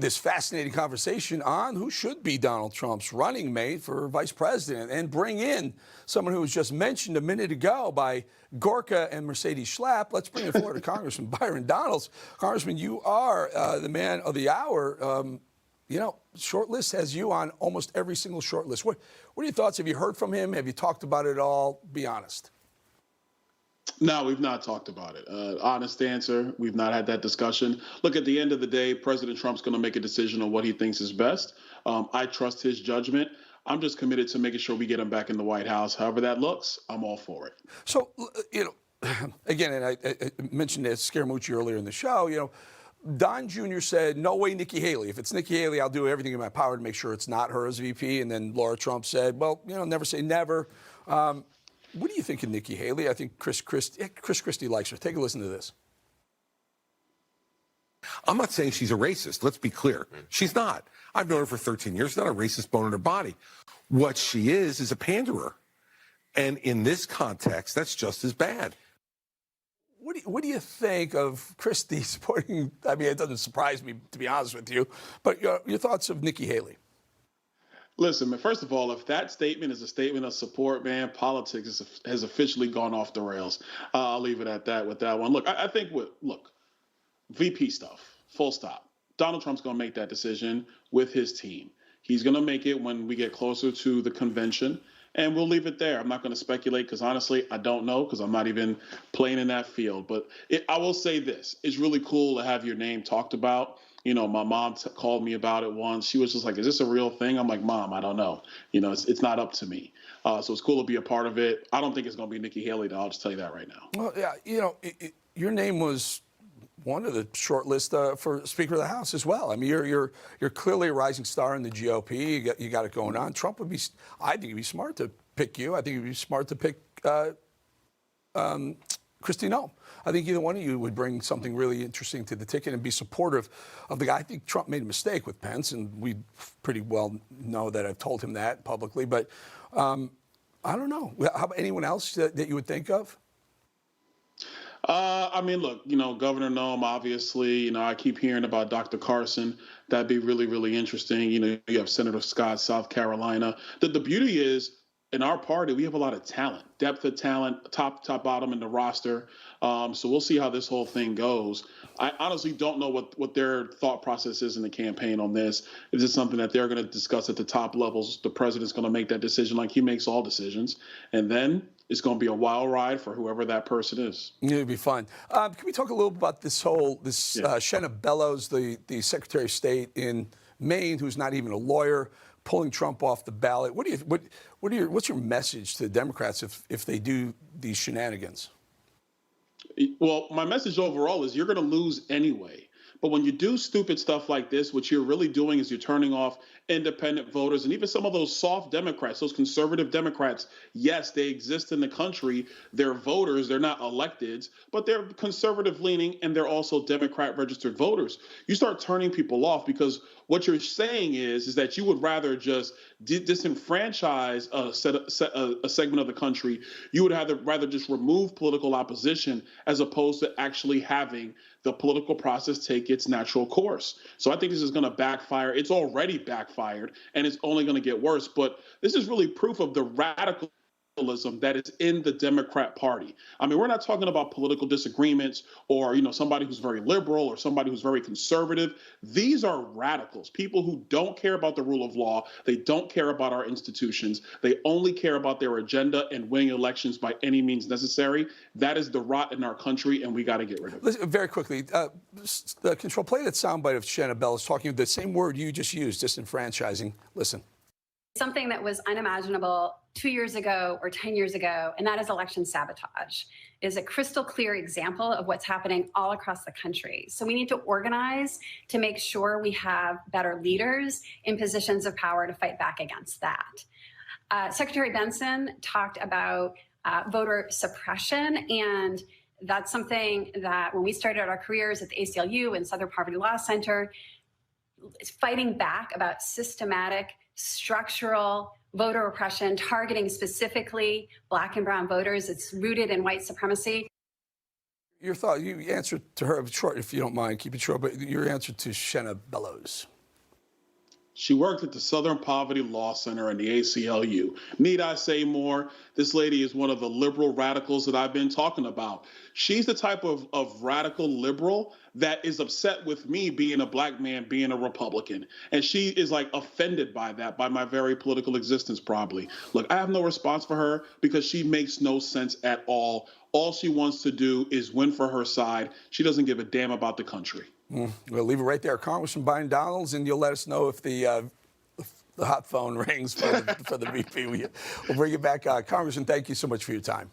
this fascinating conversation on who should be Donald Trump's running mate for vice president and bring in someone who was just mentioned a minute ago by Gorka and Mercedes Schlapp. Let's bring in Florida Congressman Byron Donalds. Congressman, you are the man of the hour. Short list has you on almost every single short list. What are your thoughts? Have you heard from him? Have you talked about it at all? Be honest. No, we've not talked about it. Honest answer, we've not had that discussion. Look, at the end of the day, President Trump's going to make a decision on what he thinks is best. I trust his judgment. I'm just committed to making sure we get him back in the White House. However that looks, I'm all for it. So, again, and I mentioned it Scaramucci earlier in the show, Don Jr. said, no way, Nikki Haley. If it's Nikki Haley, I'll do everything in my power to make sure it's not her as VP. And then Laura Trump said, well, never say never. What do you think of Nikki Haley? I think Chris Christie likes her. Take a listen to this. I'm not saying she's a racist. Let's be clear. She's not. I've known her for 13 years. She's not a racist bone in her body. What she is a panderer. And in this context, that's just as bad. What do you think of Christie supporting? I mean, it doesn't surprise me, to be honest with you. But your thoughts of Nikki Haley? Listen, man, first of all, if that statement is a statement of support, man, politics has officially gone off the rails. I'll leave it at that with that one. Look, I think VP stuff, full stop. Donald Trump's going to make that decision with his team. He's going to make it when we get closer to the convention, and we'll leave it there. I'm not going to speculate because, honestly, I don't know because I'm not even playing in that field. But I will say this. It's really cool to have your name talked about. My mom called me about it once. She was just like, is this a real thing? I'm like, Mom, I don't know. It's not up to me. So it's cool to be a part of it. I don't think it's going to be Nikki Haley, though. I'll just tell you that right now. Well, yeah, your name was one of the short list for Speaker of the House as well. I mean, you're clearly a rising star in the GOP. You got it going on. Trump would be, I think he'd be smart to pick you. I think he'd be smart to pick Christie Noem. I think either one of you would bring something really interesting to the ticket and be supportive of the guy. I think Trump made a mistake with Pence, and we pretty well know that I've told him that publicly. But I don't know. How about anyone else that you would think of? Look, Governor Noem, obviously, I keep hearing about Dr. Carson. That'd be really, really interesting. You have Senator Scott, South Carolina. The beauty is, in our party, we have a lot of talent, depth of talent, top, bottom in the roster. So we'll see how this whole thing goes. I honestly don't know what their thought process is in the campaign on this. Is this something that they're going to discuss at the top levels? The president's going to make that decision like he makes all decisions. And then it's going to be a wild ride for whoever that person is. It'll be fun. Can we talk a little about this Shenna Bellows, the Secretary of State in Maine, who's not even a lawyer, pulling Trump off the ballot? What's your message to the Democrats if they do these shenanigans? Well, my message overall is you're going to lose anyway. But when you do stupid stuff like this, what you're really doing is you're turning off independent voters and even some of those soft Democrats, those conservative Democrats. Yes, they exist in the country. They're voters. They're not electeds, but they're conservative leaning and they're also Democrat registered voters. You start turning people off because what you're saying is that you would rather just disenfranchise a segment of the country. You would rather just remove political opposition as opposed to actually having the political process take its natural course. So I think this is going to backfire. It's already backfired, and it's only going to get worse. But this is really proof of the radicalism that is in the Democrat Party. I mean, we're not talking about political disagreements or, somebody who's very liberal or somebody who's very conservative. These are radicals, people who don't care about the rule of law. They don't care about our institutions. They only care about their agenda and winning elections by any means necessary. That is the rot in our country, and we got to get rid of it. Listen, very quickly, Control, play that soundbite of Shenna Bellows talking the same word you just used, disenfranchising. Listen. Something that was unimaginable 2 years ago or 10 years ago, and that is election sabotage, is a crystal clear example of what's happening all across the country. So we need to organize to make sure we have better leaders in positions of power to fight back against that. Secretary Benson talked about voter suppression, and that's something that when we started our careers at the ACLU and Southern Poverty Law Center, fighting back about systematic structural voter oppression, targeting specifically Black and brown voters. It's rooted in white supremacy. Your thought, you answered to her, short, if you don't mind, keep it short, but your answer to Shenna Bellows. She worked at the Southern Poverty Law Center and the ACLU. Need I say more? This lady is one of the liberal radicals that I've been talking about. She's the type of radical liberal that is upset with me being a black man, being a Republican. And she is like offended by that, by my very political existence, probably. Look, I have no response for her because she makes no sense at all. All she wants to do is win for her side. She doesn't give a damn about the country. We'll leave it right there. Congressman Byron Donalds, and you'll let us know if the hot phone rings for the VP. We'll bring it back. Congressman, thank you so much for your time.